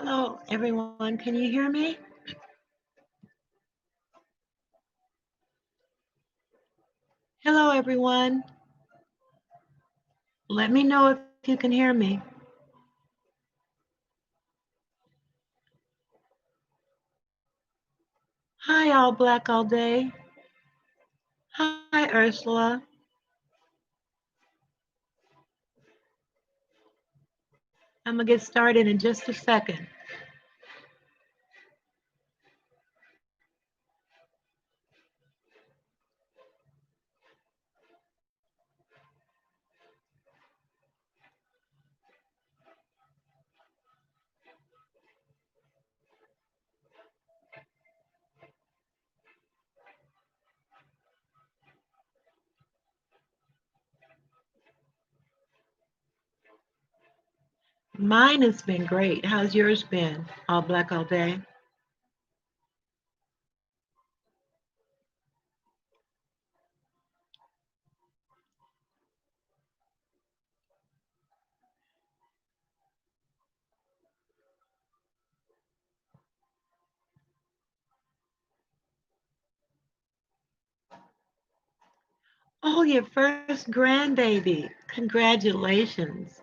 Hello, everyone. Can you hear me? Hello, everyone. Let me know if you can hear me. Hi, all black all day. Hi, Ursula. I'm going to get started in just a second. Mine has been great. How's yours been? All black all day. Oh, your first grandbaby. Congratulations.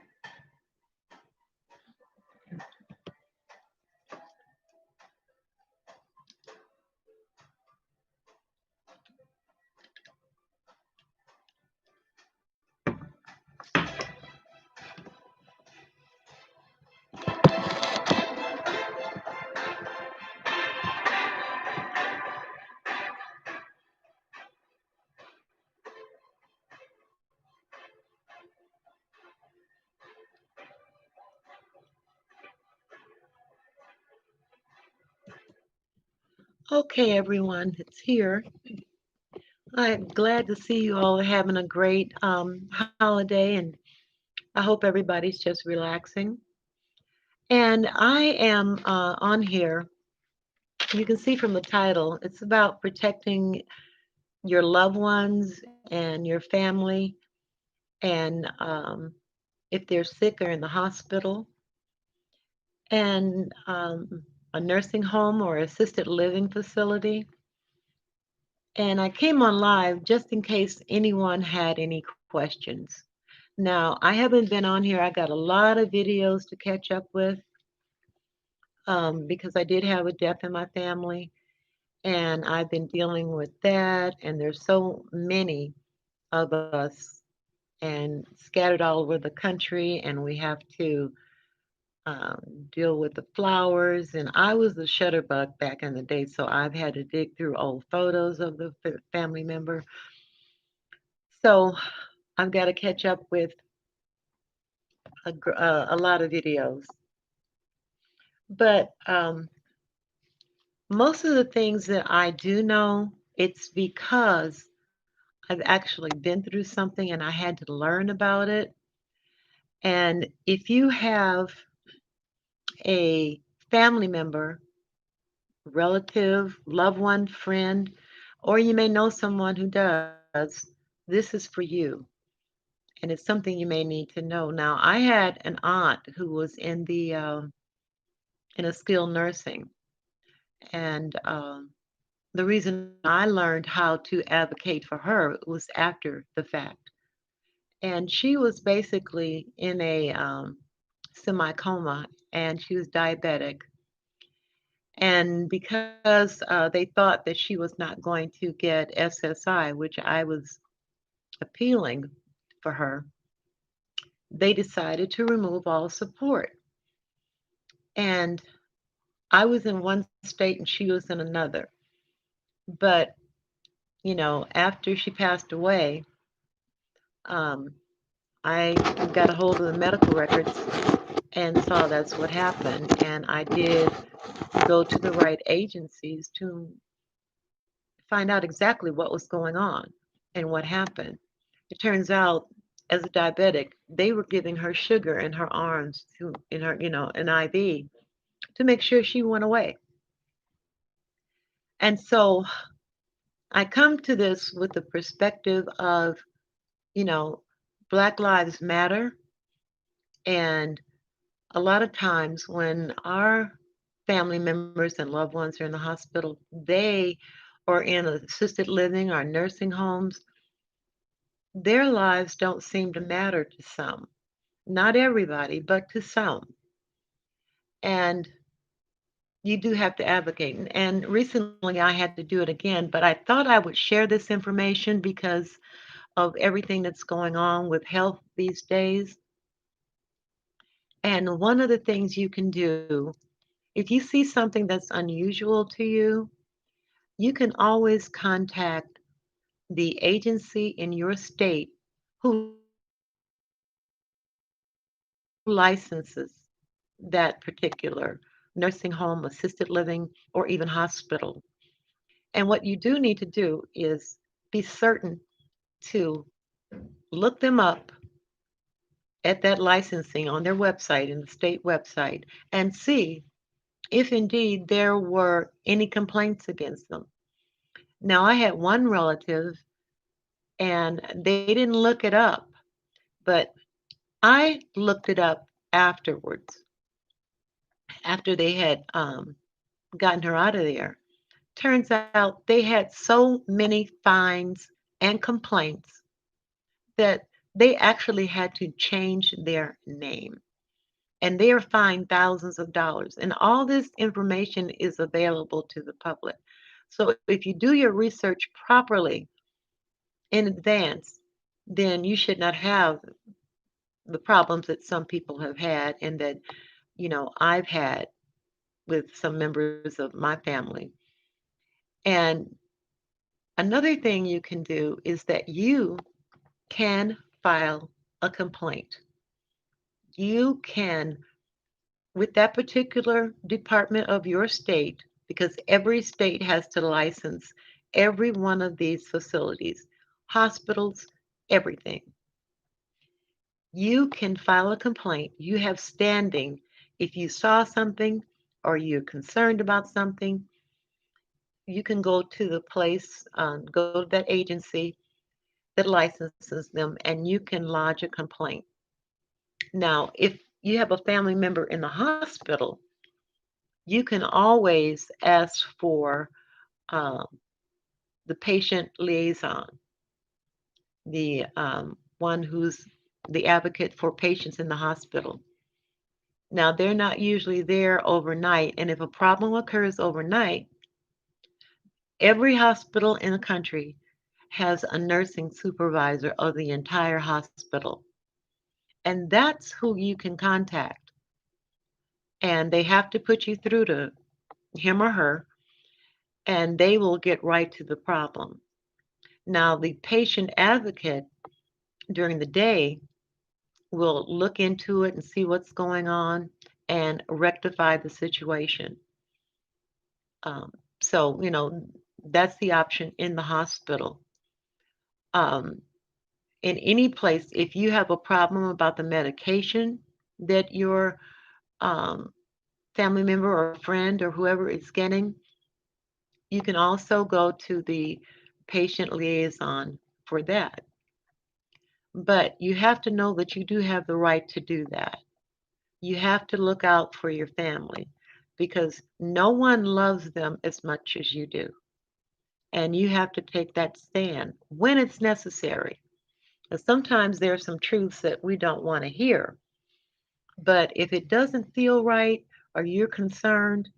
Okay, everyone, it's here. I'm glad to see you all having a great holiday, and I hope everybody's just relaxing. And I am on here. You can see from the title, it's about protecting your loved ones and your family, and if they're sick or in the hospital, and a nursing home or assisted living facility. And I came on live just in case anyone had any questions. Now, I haven't been on here. I got a lot of videos to catch up with because I did have a death in my family, and I've been dealing with that. And there's so many of us and scattered all over the country, and we have to deal with the flowers. And I was a shutterbug back in the day, so I've had to dig through old photos of the family member. So I've got to catch up with a lot of videos. But most of the things that I do know, it's because I've actually been through something and I had to learn about it. And if you have a family member, relative, loved one, friend, or you may know someone who does, this is for you. And it's something you may need to know. Now, I had an aunt who was in a skilled nursing, and the reason I learned how to advocate for her was after the fact. And she was basically in a semi coma, and she was diabetic. And because they thought that she was not going to get SSI, which I was appealing for her, they decided to remove all support. And I was in one state and she was in another. But, after she passed away, um, I got a hold of the medical records and saw that's what happened. And I did go to the right agencies to find out exactly what was going on and what happened. It turns out, as a diabetic, they were giving her sugar in her arms in her, an IV to make sure she went away. And so I come to this with the perspective of, you know, Black Lives Matter, and A lot of times when our family members and loved ones are in the hospital, they or in assisted living or nursing homes, their lives don't seem to matter to some. Not everybody, but to some. And you do have to advocate. And recently I had to do it again, but I thought I would share this information because of everything that's going on with health these days. And one of the things you can do, if you see something that's unusual to you, you can always contact the agency in your state who licenses that particular nursing home, assisted living, or even hospital. And what you do need to do is be certain to look them up at that licensing on their website, in the state website, and see if indeed there were any complaints against them. Now, I had one relative and they didn't look it up, but I looked it up afterwards, after they had gotten her out of there. Turns out they had so many fines and complaints that they actually had to change their name. And they are fined thousands of dollars. And all this information is available to the public. So if you do your research properly in advance, then you should not have the problems that some people have had and that, I've had with some members of my family. And another thing you can do is that you can file a complaint. You can, with that particular department of your state, because every state has to license every one of these facilities, hospitals, everything. You can file a complaint. You have standing. If you saw something or you're concerned about something, you can go to the place, go to that agency that licenses them, and you can lodge a complaint. Now, if you have a family member in the hospital, you can always ask for um, the patient liaison, the one who's the advocate for patients in the hospital. Now, they're not usually there overnight, and if a problem occurs overnight, every hospital in the country has a nursing supervisor of the entire hospital. And that's who you can contact. And they have to put you through to him or her, and they will get right to the problem. Now, the patient advocate during the day will look into it and see what's going on and rectify the situation. Um, so, that's the option in the hospital. Um, in any place, if you have a problem about the medication that your um, family member or friend or whoever is getting, you can also go to the patient liaison for that. But you have to know that you do have the right to do that. You have to look out for your family because no one loves them as much as you do. And you have to take that stand when it's necessary. And sometimes there are some truths that we don't want to hear. But if it doesn't feel right, or you're concerned,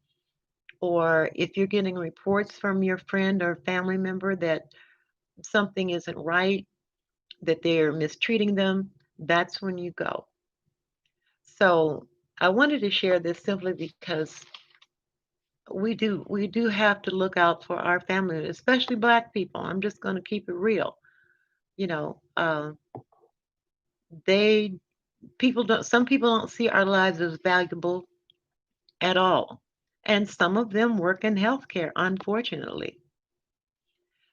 or if you're getting reports from your friend or family member that something isn't right, that they're mistreating them, that's when you go. So I wanted to share this simply because we do have to look out for our family, especially Black people. I'm just going to keep it real. You know, they people don't. Some people don't see our lives as valuable at all, and some of them work in healthcare, unfortunately.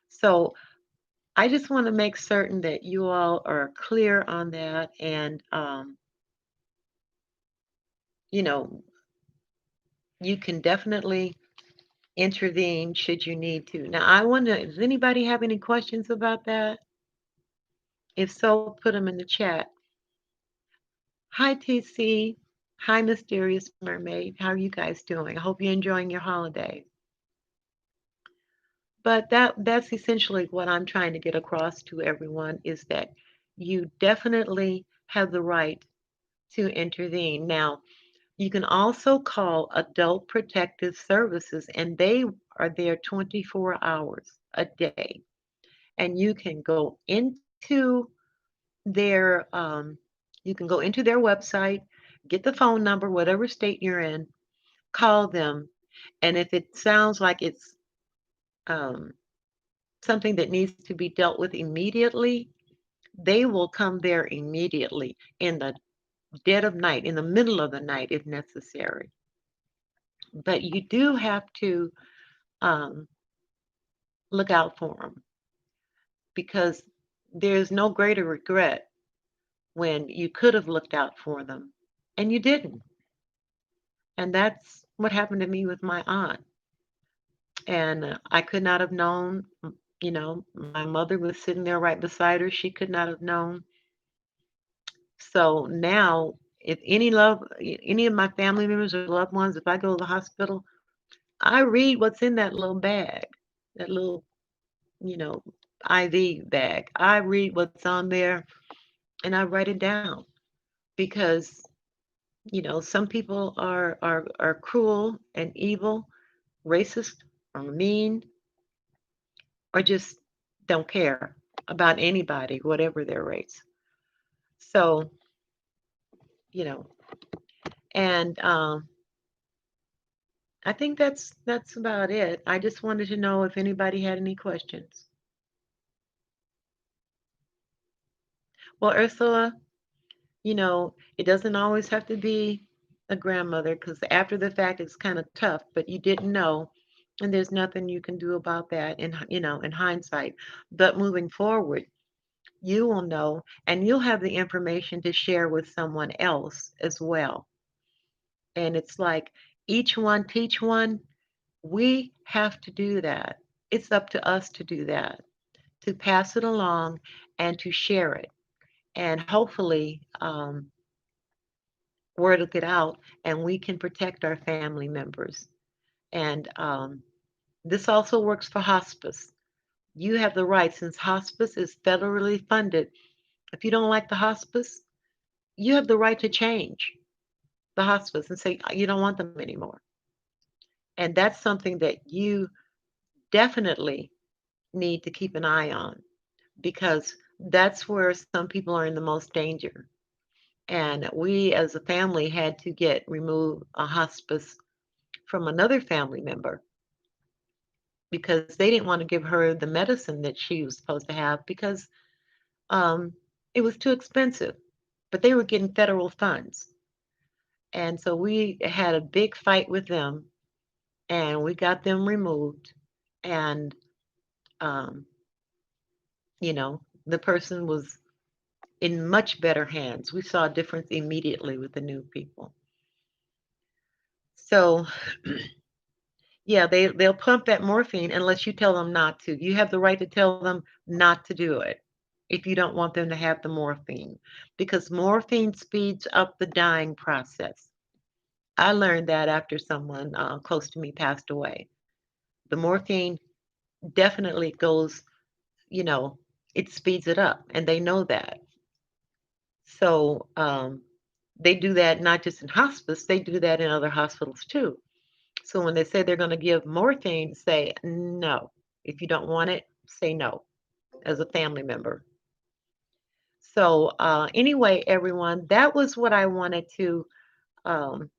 So I just want to make certain that you all are clear on that, and you know, you can definitely intervene should you need to. Now, I wonder, does anybody have any questions about that? If so, put them in the chat. Hi, TC. Hi, Mysterious Mermaid. How are you guys doing? I hope you're enjoying your holiday. But that's essentially what I'm trying to get across to everyone is that you definitely have the right to intervene. Now, you can also call Adult Protective Services, and they are there 24 hours a day. And their you can go into their website, get the phone number, whatever state you're in, call them, and if it sounds like it's um, something that needs to be dealt with immediately, they will come there immediately in the dead of night, in the middle of the night if necessary. But you do have to um, look out for them because there's no greater regret when you could have looked out for them and you didn't. And that's what happened to me with my aunt. And I could not have known, my mother was sitting there right beside her. She could not have known. So now, if any of my family members or loved ones, if I go to the hospital, I read what's in that little bag, that little, you know, IV bag. I read what's on there and I write it down because, some people are cruel and evil, racist or mean, or just don't care about anybody, whatever their race. So, you know, and I think that's about it. I just wanted to know if anybody had any questions. Well, Ursula, it doesn't always have to be a grandmother because after the fact it's kind of tough, but you didn't know, and there's nothing you can do about that in hindsight. But moving forward, you will know and you'll have the information to share with someone else as well. And it's like each one teach one. We have to do that. It's up to us to do that, to pass it along and to share it. And hopefully, word will get out and we can protect our family members. And this also works for hospice. You have the right, since hospice is federally funded. If you don't like the hospice, you have the right to change the hospice and say you don't want them anymore. And that's something that you definitely need to keep an eye on because that's where some people are in the most danger. And we as a family had to get remove a hospice from another family member because they didn't want to give her the medicine that she was supposed to have because um, it was too expensive. But they were getting federal funds. And so we had a big fight with them and we got them removed. And, um, the person was in much better hands. We saw a difference immediately with the new people. So, yeah, they'll pump that morphine unless you tell them not to. You have the right to tell them not to do it if you don't want them to have the morphine because morphine speeds up the dying process. I learned that after someone close to me passed away. The morphine definitely goes, you know, it speeds it up, and they know that. So they do that not just in hospice, they do that in other hospitals too. So when they say they're going to give morphine, say no. If you don't want it, say no as a family member. So anyway, everyone, that was what I wanted to um,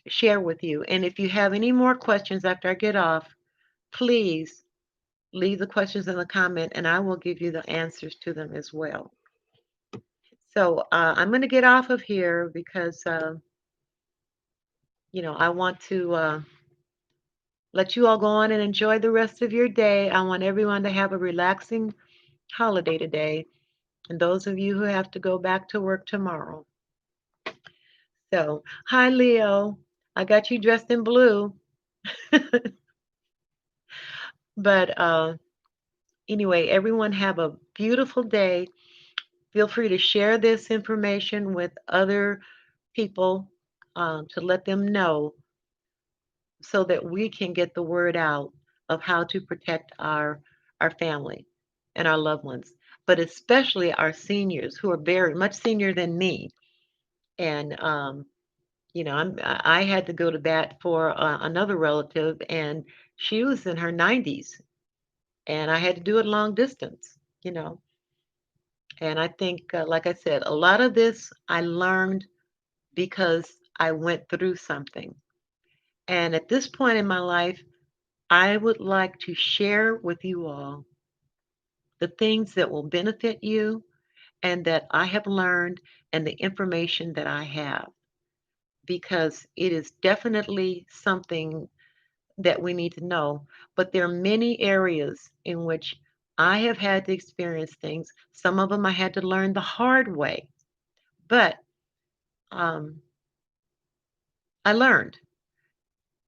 share with you. And if you have any more questions after I get off, please leave the questions in the comment and I will give you the answers to them as well. So I'm going to get off of here because, I want to let you all go on and enjoy the rest of your day. I want everyone to have a relaxing holiday today. And those of you who have to go back to work tomorrow. So, hi, Leo. I got you dressed in blue. But anyway, everyone have a beautiful day. Feel free to share this information with other people, to let them know so that we can get the word out of how to protect our family and our loved ones, but especially our seniors who are very much senior than me. And I had to go to bat for another relative, and she was in her 90s, and I had to do it long distance. You know, and I think, like I said, a lot of this I learned because I went through something. And at this point in my life, I would like to share with you all the things that will benefit you and that I have learned and the information that I have, because it is definitely something that we need to know. But there are many areas in which I have had to experience things. Some of them I had to learn the hard way, but um, I learned.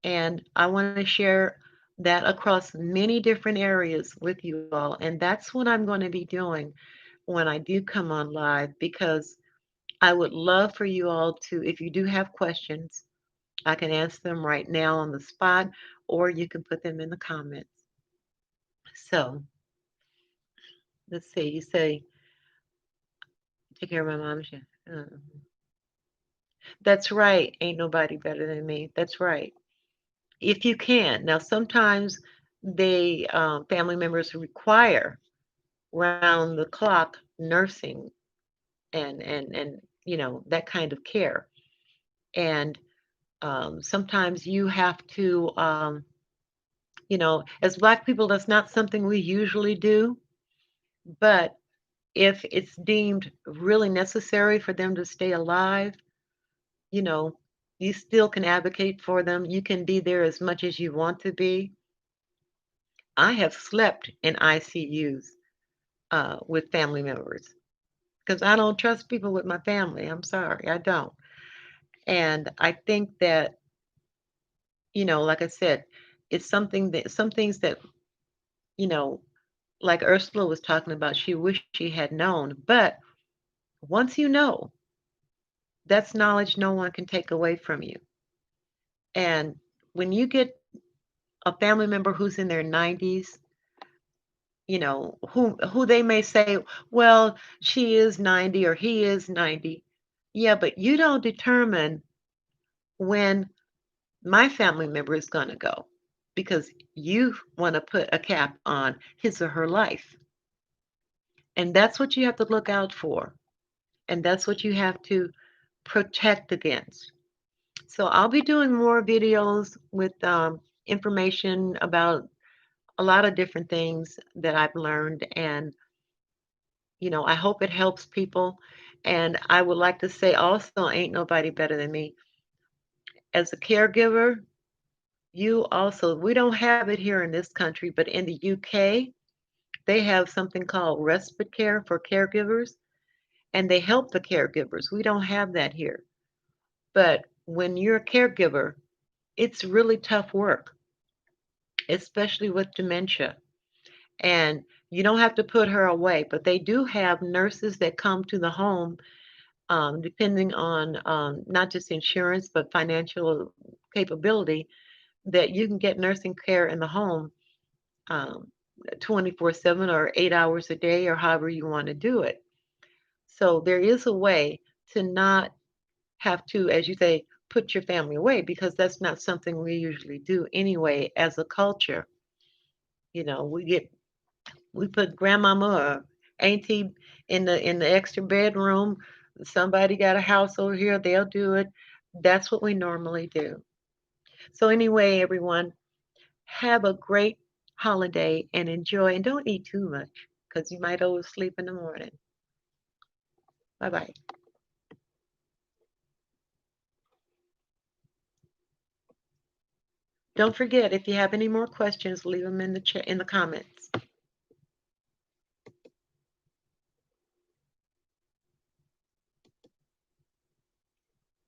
And I want to share that across many different areas with you all. And that's what I'm going to be doing when I do come on live, because I would love for you all to, if you do have questions, I can answer them right now on the spot, or you can put them in the comments. So let's see. You say, take care of my mom. That's right. Ain't nobody better than me. That's right. If you can. Now, sometimes family members require round the clock nursing and that kind of care. And sometimes you have to, as Black people, that's not something we usually do. But if it's deemed really necessary for them to stay alive, you know, you still can advocate for them. You can be there as much as you want to be. I have slept in ICUs with family members because I don't trust people with my family. I'm sorry, I don't. And I think that, like I said, it's something that some things that, you know, like Ursula was talking about, she wished she had known. But once you know, that's knowledge no one can take away from you. And when you get a family member who's in their 90s, who they may say, well, she is 90 or he is 90. Yeah, but you don't determine when my family member is going to go, because you want to put a cap on his or her life. And that's what you have to look out for. And that's what you have to protect against. So I'll be doing more videos with information about a lot of different things that I've learned. And, I hope it helps people. And I would like to say also, ain't nobody better than me. As a caregiver, we don't have it here in this country, but in the UK, they have something called respite care for caregivers, and they help the caregivers. We don't have that here. But when you're a caregiver, it's really tough work, especially with dementia. And you don't have to put her away, but they do have nurses that come to the home, depending on not just insurance, but financial capability, that you can get nursing care in the home, um, 24/7 or 8 hours a day, or however you want to do it. So there is a way to not have to, as you say, put your family away, because that's not something we usually do anyway as a culture. We put grandmama or auntie in the extra bedroom. Somebody got a house over here, they'll do it. That's what we normally do. So anyway, everyone, have a great holiday and enjoy, and don't eat too much because you might oversleep in the morning. Bye bye. Don't forget, if you have any more questions, leave them in the comments.